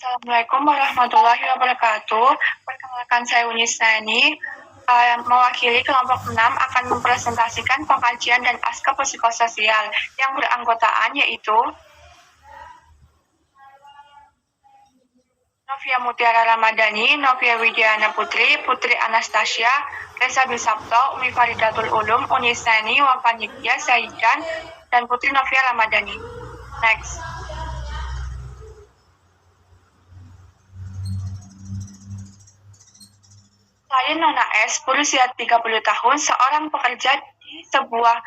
Assalamualaikum warahmatullahi wabarakatuh. Perkenalkan saya Unisani, mewakili kelompok 6 akan mempresentasikan pengkajian dan askep psikososial yang beranggotaan yaitu Novia Mutiara Ramadhani, Novia Widiana Putri, Putri Anastasia, Reza Bisabto, Umi Faridatul Ulum, Unisani, Wafanidya, Zaidan, dan Putri Novia Ramadhani. Next. Klien Nona S, berusia 30 tahun, seorang pekerja di sebuah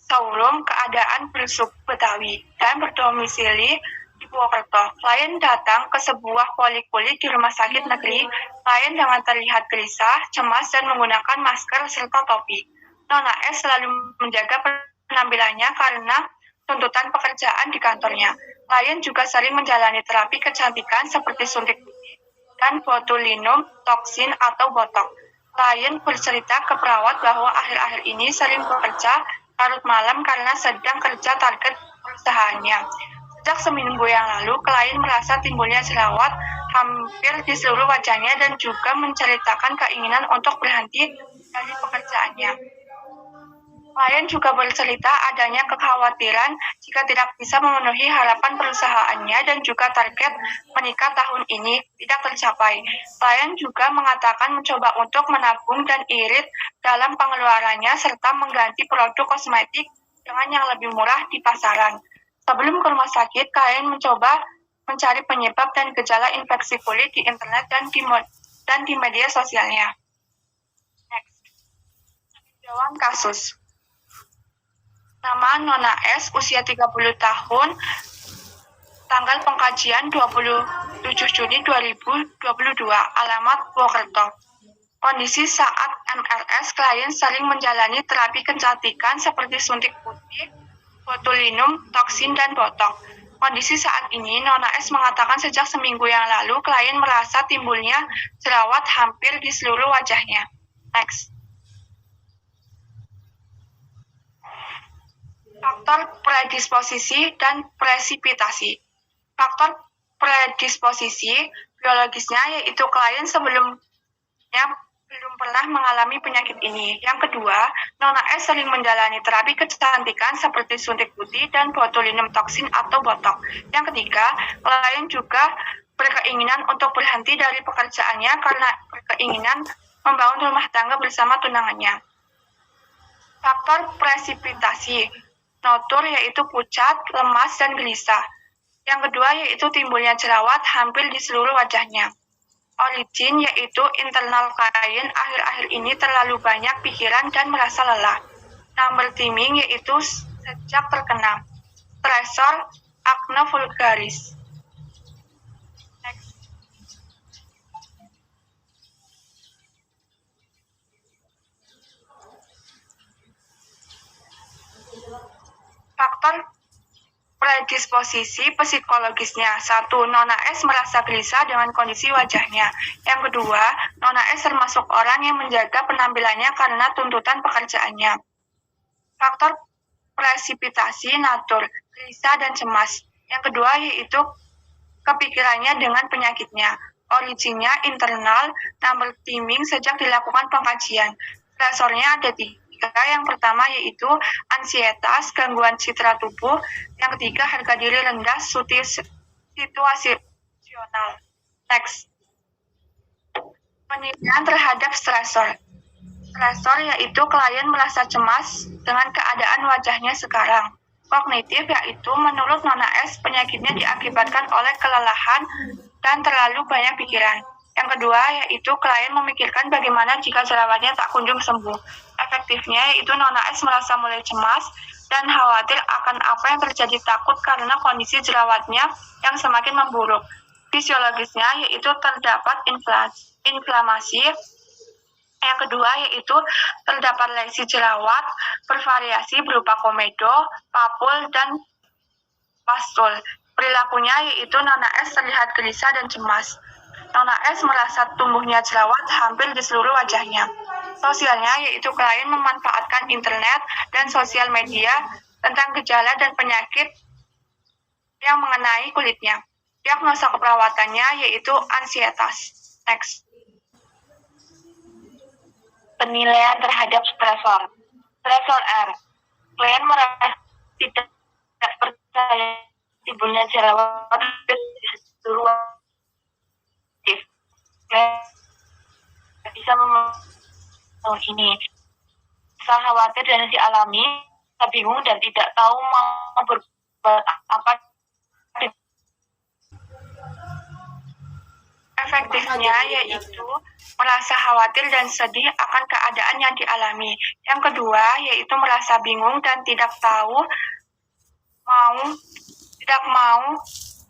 showroom keadaan bersub Betawi dan berdomisili di Purwokerto. Klien datang ke sebuah poliklinik di rumah sakit negeri. Klien dengan terlihat gelisah, cemas, dan menggunakan masker serta topi. Nona S selalu menjaga penampilannya karena tuntutan pekerjaan di kantornya. Klien juga sering menjalani terapi kecantikan seperti suntik dan botulinum toksin atau botok. Klien bercerita ke perawat bahwa akhir-akhir ini sering bekerja larut malam karena sedang kerja target perusahaannya. Sejak seminggu yang lalu, klien merasa timbulnya jerawat hampir di seluruh wajahnya dan juga menceritakan keinginan untuk berhenti dari pekerjaannya. Klien juga bercerita adanya kekhawatiran jika tidak bisa memenuhi harapan perusahaannya dan juga target menikah tahun ini tidak tercapai. Klien juga mengatakan mencoba untuk menabung dan irit dalam pengeluarannya serta mengganti produk kosmetik dengan yang lebih murah di pasaran. Sebelum ke rumah sakit, klien mencoba mencari penyebab dan gejala infeksi kulit di internet dan di media sosialnya. Next. Jawab kasus. Nama Nona S, usia 30 tahun, tanggal pengkajian 27 Juni 2022, alamat Purwokerto. Kondisi saat MRS, klien sering menjalani terapi kecantikan seperti suntik putih, botulinum, toksin, dan botok. Kondisi saat ini, Nona S mengatakan sejak seminggu yang lalu, klien merasa timbulnya jerawat hampir di seluruh wajahnya. Next. Faktor predisposisi dan presipitasi. Faktor predisposisi biologisnya yaitu klien sebelumnya belum pernah mengalami penyakit ini. Yang kedua, Nona S sering menjalani terapi kecantikan seperti suntik putih dan botulinum toksin atau botok. Yang ketiga, klien juga berkeinginan untuk berhenti dari pekerjaannya karena berkeinginan membangun rumah tangga bersama tunangannya. Faktor presipitasi. Notur yaitu pucat, lemas, dan gelisah. Yang kedua yaitu timbulnya jerawat hampir di seluruh wajahnya. Origin yaitu internal klien akhir-akhir ini terlalu banyak pikiran dan merasa lelah. Number timing yaitu sejak terkena stresor acne vulgaris. Next. Faktor predisposisi psikologisnya. 1. Nona S merasa gelisah dengan kondisi wajahnya. Yang kedua, Nona S termasuk orang yang menjaga penampilannya karena tuntutan pekerjaannya. Faktor presipitasi natur, gelisah dan cemas. Yang kedua yaitu kepikirannya dengan penyakitnya. Originnya internal, number timing sejak dilakukan pengkajian. Stresornya ada 3. Yang pertama yaitu ansietas, gangguan citra tubuh. Yang ketiga, harga diri rendah, situasional. Next. Penilaian terhadap stresor. Stresor yaitu klien merasa cemas dengan keadaan wajahnya sekarang. Kognitif yaitu menurut Nona S, penyakitnya diakibatkan oleh kelelahan dan terlalu banyak pikiran. Yang kedua yaitu klien memikirkan bagaimana jika jerawatnya tak kunjung sembuh. Efektifnya yaitu Nona S merasa mulai cemas dan khawatir akan apa yang terjadi, takut karena kondisi jerawatnya yang semakin memburuk. Fisiologisnya yaitu terdapat inflamasi. Yang kedua yaitu terdapat lesi jerawat bervariasi berupa komedo, papul, dan pastul. Perilakunya yaitu Nona S terlihat gelisah dan cemas. Nona S merasa tumbuhnya jerawat hampir di seluruh wajahnya. Sosialnya yaitu klien memanfaatkan internet dan sosial media tentang gejala dan penyakit yang mengenai kulitnya. Diagnosa keperawatannya yaitu ansietas. Next. Penilaian terhadap stresor. Stresor R. Klien merasa tidak percaya timbulnya jerawat di seluruh aktif. Klien bisa memenuhi ini. Rasa khawatir dan dialami, bingung dan tidak tahu mau berbuat apa. Efektifnya yaitu merasa khawatir dan sedih akan keadaan yang dialami. Yang kedua yaitu merasa bingung dan tidak mau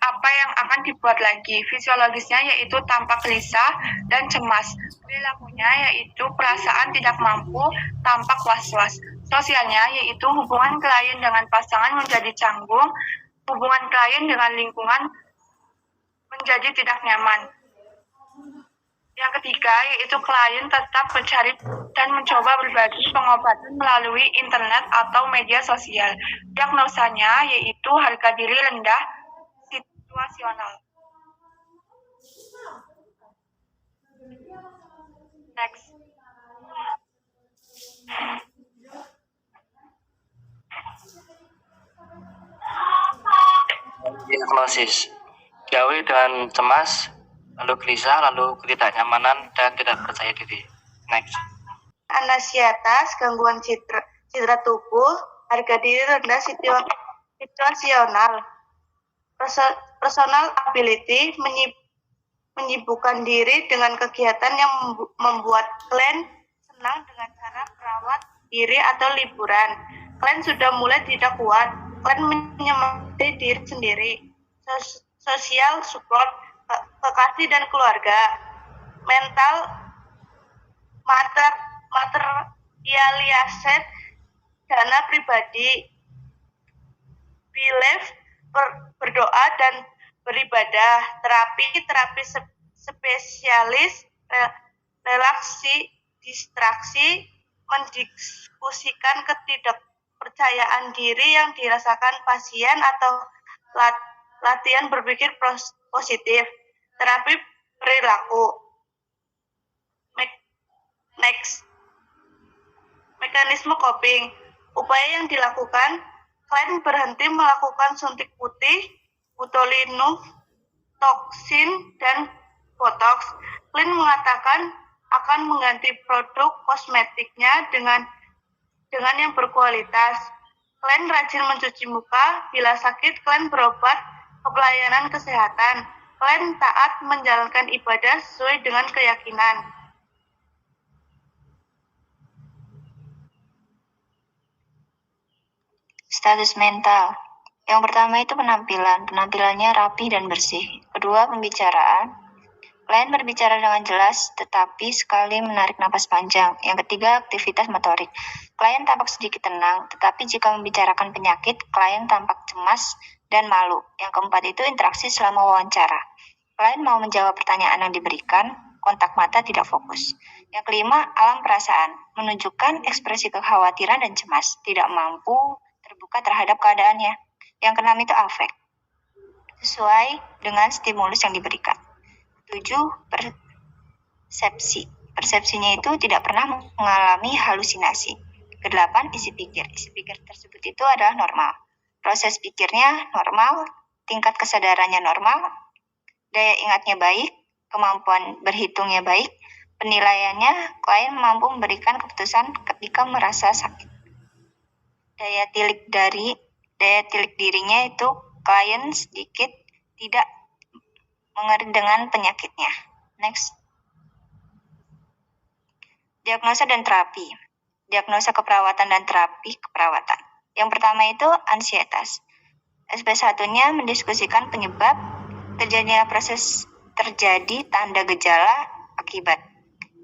apa yang akan dibuat lagi. Fisiologisnya yaitu tampak gelisah dan cemas. Perilakunya yaitu perasaan tidak mampu, tampak was-was. Sosialnya yaitu hubungan klien dengan pasangan menjadi canggung, hubungan klien dengan lingkungan menjadi tidak nyaman. Yang ketiga yaitu klien tetap mencari dan mencoba berbagi pengobatan melalui internet atau media sosial. Diagnosanya yaitu harga diri rendah situasional. Next. Diagnosis. Jauhi dengan cemas, lalu gelisah, lalu ketidaknyamanan, dan tidak percaya diri. Next. Ansietas, gangguan citra tubuh, harga diri rendah situasional. Personal ability, menyibukkan diri dengan kegiatan yang membuat klien senang dengan cara merawat diri atau liburan. Klien sudah mulai tidak kuat, klien menyemangati diri sendiri. Social support, kekasih dan keluarga. Mental materialisasi, dana pribadi. Belief, berdoa dan beribadah. Terapi spesialis, relaksi, distraksi, mendiskusikan ketidakpercayaan diri yang dirasakan pasien atau latihan berpikir positif. Terapi perilaku. Next. Mekanisme coping. Upaya yang dilakukan, klien berhenti melakukan suntik putih, botulinum, toksin, dan botox. Klien mengatakan akan mengganti produk kosmetiknya dengan yang berkualitas. Klien rajin mencuci muka, bila sakit klien berobat ke pelayanan kesehatan. Klien taat menjalankan ibadah sesuai dengan keyakinan. Status mental. Yang pertama itu penampilan. Penampilannya rapi dan bersih. Kedua, pembicaraan. Klien berbicara dengan jelas, tetapi sekali menarik napas panjang. Yang ketiga, aktivitas motorik. Klien tampak sedikit tenang, tetapi jika membicarakan penyakit, klien tampak cemas dan malu. Yang keempat itu interaksi selama wawancara. Klien mau menjawab pertanyaan yang diberikan, kontak mata tidak fokus. Yang kelima, alam perasaan. Menunjukkan ekspresi kekhawatiran dan cemas, tidak mampu terbuka terhadap keadaannya. Yang keenam itu afek, sesuai dengan stimulus yang diberikan. 7. Persepsi. Persepsinya itu tidak pernah mengalami halusinasi. Ke-8. Isi pikir. Isi pikir tersebut itu adalah normal. Proses pikirnya normal, tingkat kesadarannya normal, daya ingatnya baik, kemampuan berhitungnya baik, penilaiannya klien mampu memberikan keputusan ketika merasa sakit. Daya tilik dirinya itu klien sedikit tidak mengerti dengan penyakitnya. Next. Diagnosa dan terapi. Diagnosa keperawatan dan terapi keperawatan. Yang pertama itu ansietas. SP1-nya mendiskusikan penyebab terjadinya proses terjadi tanda gejala akibat.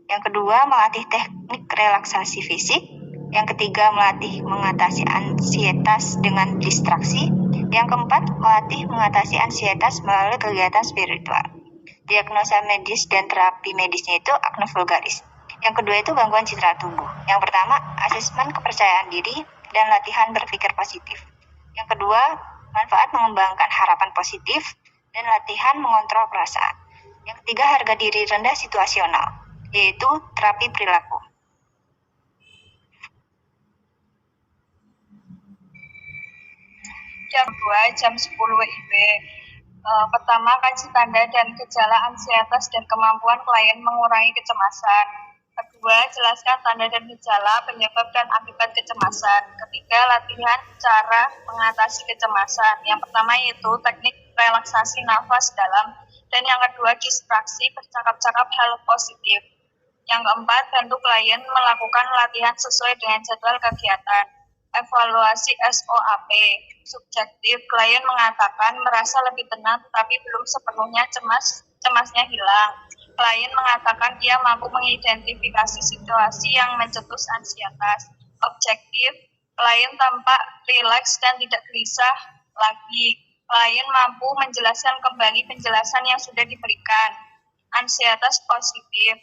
Yang kedua, melatih teknik relaksasi fisik. Yang ketiga, melatih mengatasi ansietas dengan distraksi. Yang keempat, melatih mengatasi ansietas melalui kegiatan spiritual. Diagnosa medis dan terapi medisnya itu acne vulgaris. Yang kedua itu gangguan citra tubuh. Yang pertama, asesmen kepercayaan diri dan latihan berpikir positif. Yang kedua, manfaat mengembangkan harapan positif. dan latihan mengontrol perasaan. Yang ketiga, harga diri rendah situasional, yaitu terapi perilaku. Jam 2, jam 10 WIB. Pertama, kaji tanda dan gejala ansietas dan kemampuan klien mengurangi kecemasan. Kedua, jelaskan tanda dan gejala, penyebab dan akibat kecemasan. Ketiga, latihan cara mengatasi kecemasan. Yang pertama yaitu teknik relaksasi nafas dalam. Dan yang kedua, distraksi bercakap-cakap hal positif. Yang keempat, bantu klien melakukan latihan sesuai dengan jadwal kegiatan. Evaluasi SOAP. Subjektif, klien mengatakan merasa lebih tenang tetapi belum sepenuhnya cemasnya hilang. Klien mengatakan dia mampu mengidentifikasi situasi yang mencetus ansietas. Objektif, klien tampak rileks dan tidak gelisah lagi. Klien mampu menjelaskan kembali penjelasan yang sudah diberikan. Ansietas positif.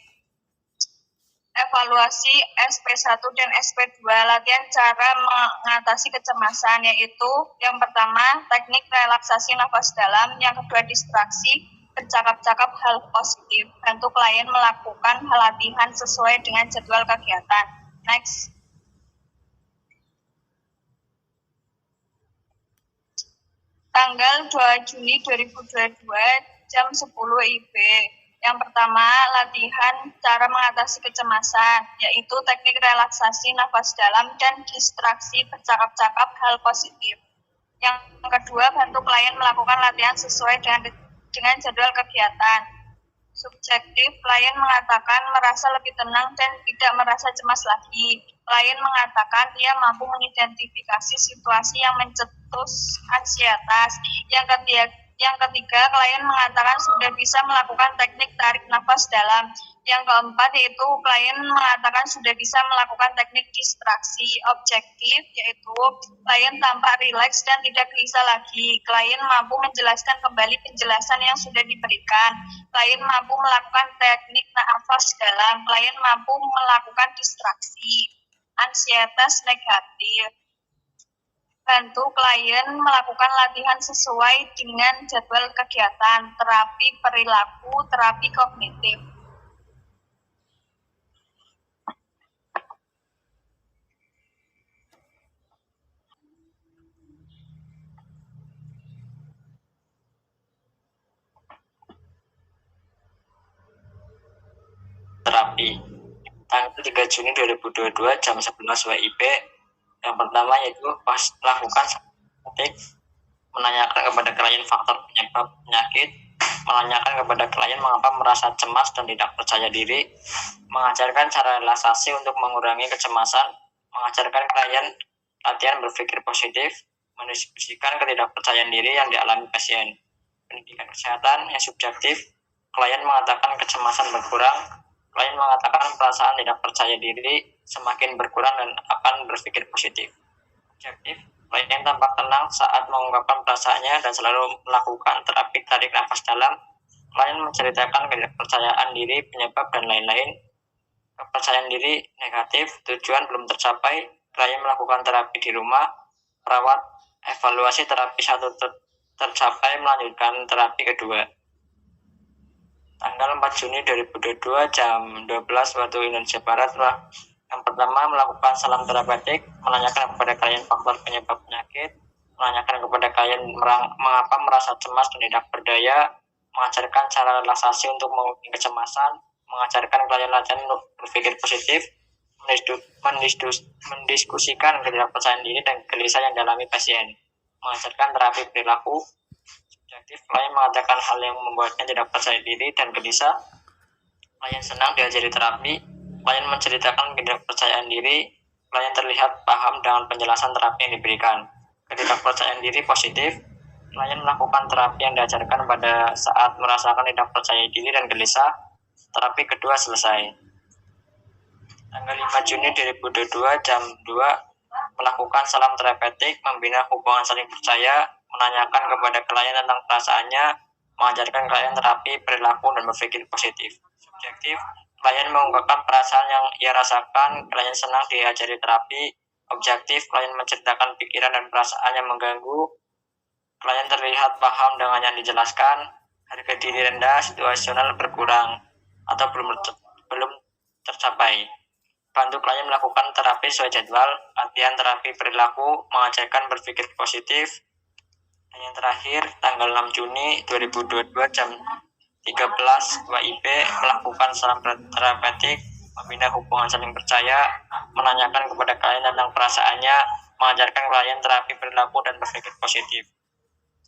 Evaluasi SP1 dan SP2, latihan cara mengatasi kecemasan, yaitu yang pertama teknik relaksasi nafas dalam, yang kedua distraksi bercakap-cakap hal positif, bantu klien melakukan latihan sesuai dengan jadwal kegiatan. Next. Tanggal 2 Juni 2022, jam 10 WIB. Yang pertama, latihan cara mengatasi kecemasan, yaitu teknik relaksasi nafas dalam dan distraksi bercakap-cakap hal positif. Yang kedua, bantu klien melakukan latihan sesuai dengan jadwal kegiatan. Subjektif, klien mengatakan merasa lebih tenang dan tidak merasa cemas lagi. Klien mengatakan dia mampu mengidentifikasi situasi yang mencetus ansietas. Yang ketiga, klien mengatakan sudah bisa melakukan teknik tarik nafas dalam. Yang keempat yaitu klien mengatakan sudah bisa melakukan teknik distraksi. Objektif yaitu klien tampak rileks dan tidak gelisah lagi. Klien mampu menjelaskan kembali penjelasan yang sudah diberikan. Klien mampu melakukan teknik nafas dalam. Klien mampu melakukan distraksi. Ansietas negatif. Bantu klien melakukan latihan sesuai dengan jadwal kegiatan, terapi perilaku, terapi kognitif. Terapi. Tanggal 3 Juni 2022, jam 11 WIB. Yang pertama yaitu lakukan teknik menanyakan kepada klien faktor penyebab penyakit, menanyakan kepada klien mengapa merasa cemas dan tidak percaya diri, mengajarkan cara relaksasi untuk mengurangi kecemasan, mengajarkan klien latihan berpikir positif, mendiskusikan ketidakpercayaan diri yang dialami pasien. Pendidikan kesehatan yang subjektif, klien mengatakan kecemasan berkurang, klien mengatakan perasaan tidak percaya diri semakin berkurang dan akan berpikir positif. Objektif, klien tampak tenang saat mengungkapkan perasaannya dan selalu melakukan terapi tarik nafas dalam. Klien menceritakan ketidakpercayaan diri, penyebab, dan lain-lain. Kepercayaan diri negatif, tujuan belum tercapai, klien melakukan terapi di rumah. Perawat, evaluasi terapi 1 tercapai, melanjutkan terapi kedua. Tanggal 4 Juni 2022, jam 12 waktu Indonesia Barat. Yang pertama, melakukan salam terapeutik, menanyakan kepada klien faktor penyebab penyakit, menanyakan kepada klien mengapa merasa cemas dan tidak berdaya, mengajarkan cara relaksasi untuk mengurangi kecemasan, mengajarkan klien latihan untuk berpikir positif, mendiskusikan ketidakpercayaan diri dan gelisah yang dialami pasien, mengajarkan terapi perilaku. Subjektif, klien mengatakan hal yang membuatnya tidak percaya diri dan gelisah. Klien senang diajari terapi. Klien menceritakan ketidakpercayaan diri. Klien terlihat paham dengan penjelasan terapi yang diberikan. Ketidakpercayaan diri positif. Klien melakukan terapi yang diajarkan pada saat merasakan tidak percaya diri dan gelisah. Terapi kedua selesai. Tanggal 5 Juni 2022, jam 2, melakukan salam terapeutik, membina hubungan saling percaya, menanyakan kepada klien tentang perasaannya, mengajarkan klien terapi perilaku dan berpikir positif. Subjektif, klien mengungkapkan perasaan yang ia rasakan, klien senang diajari terapi. Objektif, klien menceritakan pikiran dan perasaan yang mengganggu. Klien terlihat paham dengan yang dijelaskan, harga diri rendah, situasional berkurang, atau belum tercapai. Bantu klien melakukan terapi sesuai jadwal, latihan terapi perilaku, mengajarkan berpikir positif. Dan yang terakhir, tanggal 6 Juni 2022 jam 13 WIB, melakukan salam terapeutik, membina hubungan saling percaya, menanyakan kepada klien tentang perasaannya, mengajarkan klien terapi perilaku dan berpikir positif.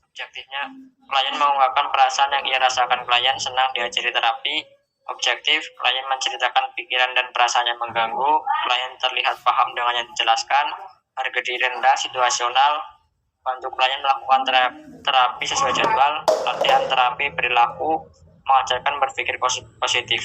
Objektifnya, klien mengungkapkan perasaan yang ia rasakan. Klien senang diajari terapi. Objektif, klien menceritakan pikiran dan perasaannya mengganggu. Klien terlihat paham dengan yang dijelaskan. Harga diri rendah, situasional. Bantu klien melakukan terapi sesuai jadwal. Latihan terapi perilaku, mengajarkan berpikir positif.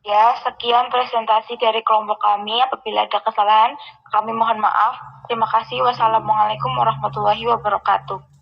Ya, sekian presentasi dari kelompok kami. Apabila ada kesalahan, kami mohon maaf. Terima kasih. Wassalamualaikum warahmatullahi wabarakatuh.